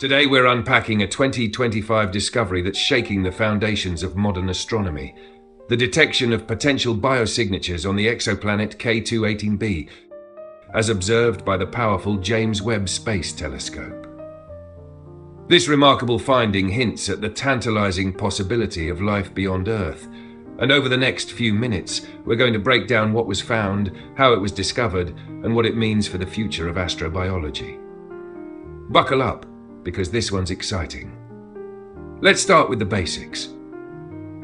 Today we're unpacking a 2025 discovery that's shaking the foundations of modern astronomy. The detection of potential biosignatures on the exoplanet K2-18b, as observed by the powerful James Webb Space Telescope. This remarkable finding hints at the tantalizing possibility of life beyond Earth. And over the next few minutes, we're going to break down what was found, how it was discovered, and what it means for the future of astrobiology. Buckle up, because this one's exciting. Let's start with the basics.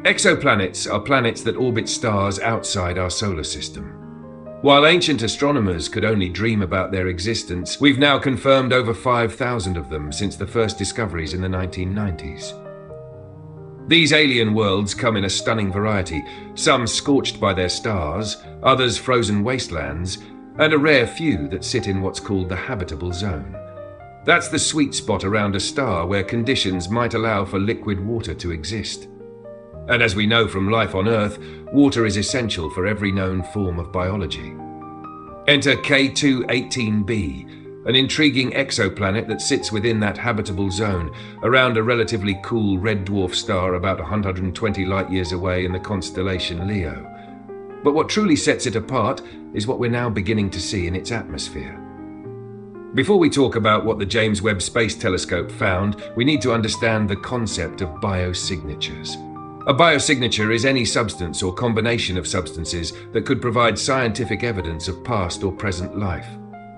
Exoplanets are planets that orbit stars outside our solar system. While ancient astronomers could only dream about their existence, we've now confirmed over 5,000 of them since the first discoveries in the 1990s. These alien worlds come in a stunning variety, some scorched by their stars, others frozen wastelands, and a rare few that sit in what's called the habitable zone. That's the sweet spot around a star where conditions might allow for liquid water to exist. And as we know from life on Earth, water is essential for every known form of biology. Enter K2-18b, an intriguing exoplanet that sits within that habitable zone, around a relatively cool red dwarf star about 120 light-years away in the constellation Leo. But what truly sets it apart is what we're now beginning to see in its atmosphere. Before we talk about what the James Webb Space Telescope found, we need to understand the concept of biosignatures. A biosignature is any substance or combination of substances that could provide scientific evidence of past or present life.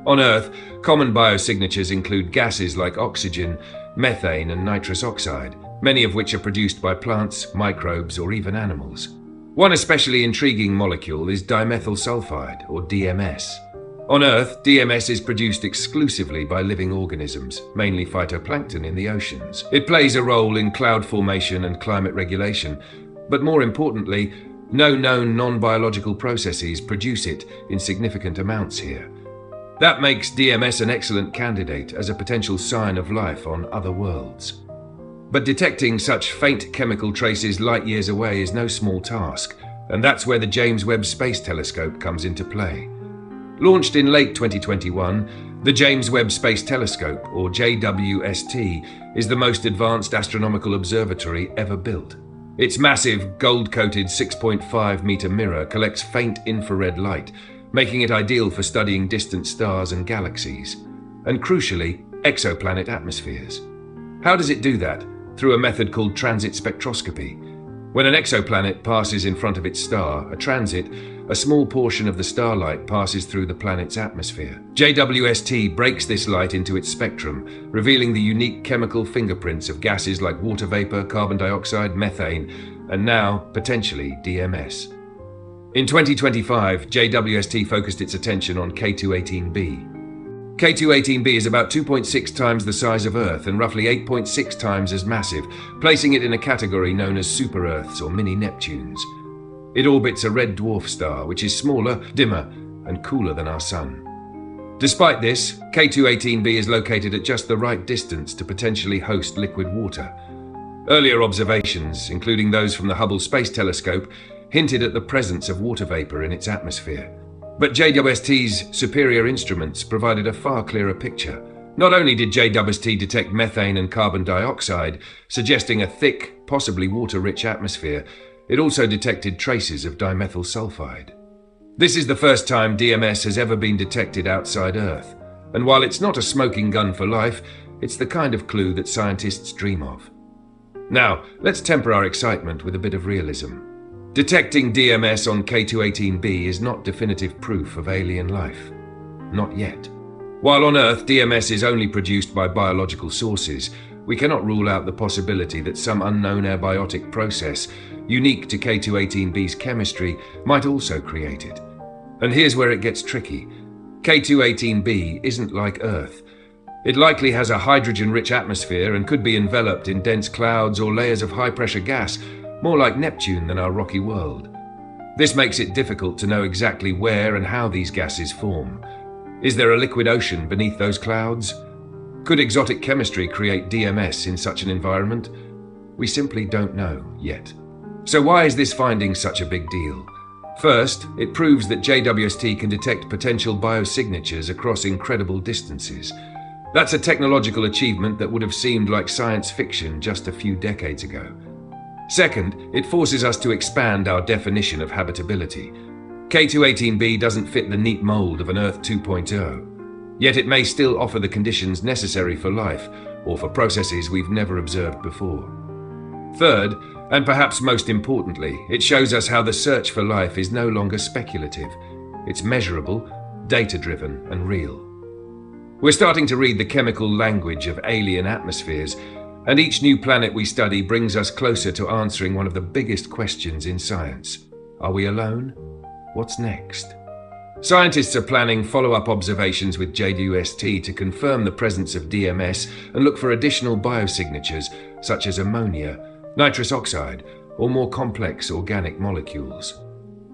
On Earth, common biosignatures include gases like oxygen, methane, and nitrous oxide, many of which are produced by plants, microbes, or even animals. One especially intriguing molecule is dimethyl sulfide, or DMS. On Earth, DMS is produced exclusively by living organisms, mainly phytoplankton in the oceans. It plays a role in cloud formation and climate regulation, but more importantly, no known non-biological processes produce it in significant amounts here. That makes DMS an excellent candidate as a potential sign of life on other worlds. But detecting such faint chemical traces light years away is no small task, and that's where the James Webb Space Telescope comes into play. Launched in late 2021, the James Webb Space Telescope, or JWST, is the most advanced astronomical observatory ever built. Its massive, gold-coated 6.5-meter mirror collects faint infrared light, making it ideal for studying distant stars and galaxies, and crucially, exoplanet atmospheres. How does it do that? Through a method called transit spectroscopy. When an exoplanet passes in front of its star, a transit, a small portion of the starlight passes through the planet's atmosphere. JWST breaks this light into its spectrum, revealing the unique chemical fingerprints of gases like water vapor, carbon dioxide, methane, and now, potentially, DMS. In 2025, JWST focused its attention on K2-18b. K2-18b is about 2.6 times the size of Earth and roughly 8.6 times as massive, placing it in a category known as super-Earths or mini-Neptunes. It orbits a red dwarf star, which is smaller, dimmer, and cooler than our Sun. Despite this, K2-18b is located at just the right distance to potentially host liquid water. Earlier observations, including those from the Hubble Space Telescope, hinted at the presence of water vapor in its atmosphere. But JWST's superior instruments provided a far clearer picture. Not only did JWST detect methane and carbon dioxide, suggesting a thick, possibly water-rich atmosphere, it also detected traces of dimethyl sulfide. This is the first time DMS has ever been detected outside Earth, and while it's not a smoking gun for life, it's the kind of clue that scientists dream of. Now, let's temper our excitement with a bit of realism. Detecting DMS on K2-18b is not definitive proof of alien life. Not yet. While on Earth DMS is only produced by biological sources, we cannot rule out the possibility that some unknown abiotic process, unique to K2-18b's chemistry, might also create it. And here's where it gets tricky. K2-18b isn't like Earth. It likely has a hydrogen-rich atmosphere and could be enveloped in dense clouds or layers of high-pressure gas, more like Neptune than our rocky world. This makes it difficult to know exactly where and how these gases form. Is there a liquid ocean beneath those clouds? Could exotic chemistry create DMS in such an environment? We simply don't know yet. So why is this finding such a big deal? First, it proves that JWST can detect potential biosignatures across incredible distances. That's a technological achievement that would have seemed like science fiction just a few decades ago. Second, it forces us to expand our definition of habitability. K2-18b doesn't fit the neat mold of an Earth 2.0, yet it may still offer the conditions necessary for life, or for processes we've never observed before. Third, and perhaps most importantly, it shows us how the search for life is no longer speculative. It's measurable, data-driven, and real. We're starting to read the chemical language of alien atmospheres, and each new planet we study brings us closer to answering one of the biggest questions in science. Are we alone? What's next? Scientists are planning follow-up observations with JWST to confirm the presence of DMS and look for additional biosignatures such as ammonia, nitrous oxide, or more complex organic molecules.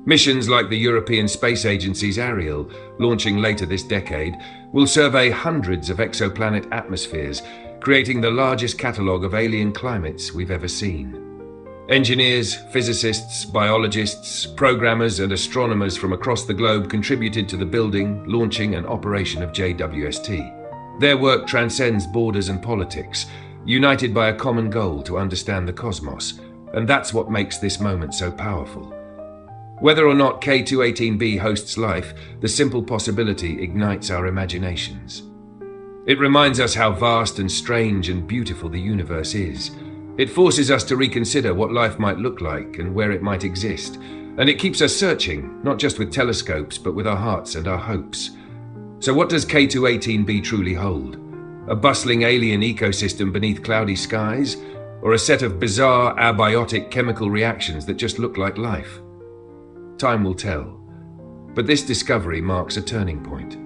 Missions like the European Space Agency's Ariel, launching later this decade, will survey hundreds of exoplanet atmospheres, creating the largest catalogue of alien climates we've ever seen. Engineers, physicists, biologists, programmers, and astronomers from across the globe contributed to the building, launching, and operation of JWST. Their work transcends borders and politics, united by a common goal to understand the cosmos, and that's what makes this moment so powerful. Whether or not K2-18b hosts life, the simple possibility ignites our imaginations. It reminds us how vast and strange and beautiful the universe is. It forces us to reconsider what life might look like and where it might exist, and it keeps us searching, not just with telescopes, but with our hearts and our hopes. So what does K2-18b truly hold? A bustling alien ecosystem beneath cloudy skies, or a set of bizarre abiotic chemical reactions that just look like life? Time will tell. But this discovery marks a turning point.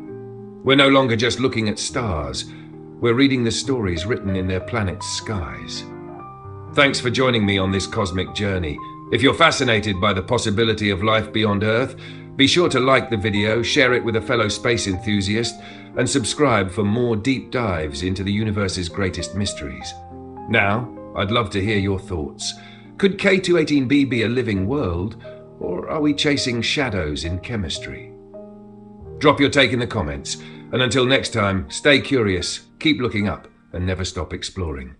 We're no longer just looking at stars, we're reading the stories written in their planet's skies. Thanks for joining me on this cosmic journey. If you're fascinated by the possibility of life beyond Earth, be sure to like the video, share it with a fellow space enthusiast, and subscribe for more deep dives into the universe's greatest mysteries. Now, I'd love to hear your thoughts. Could K2-18b be a living world, or are we chasing shadows in chemistry? Drop your take in the comments, and until next time, stay curious, keep looking up, and never stop exploring.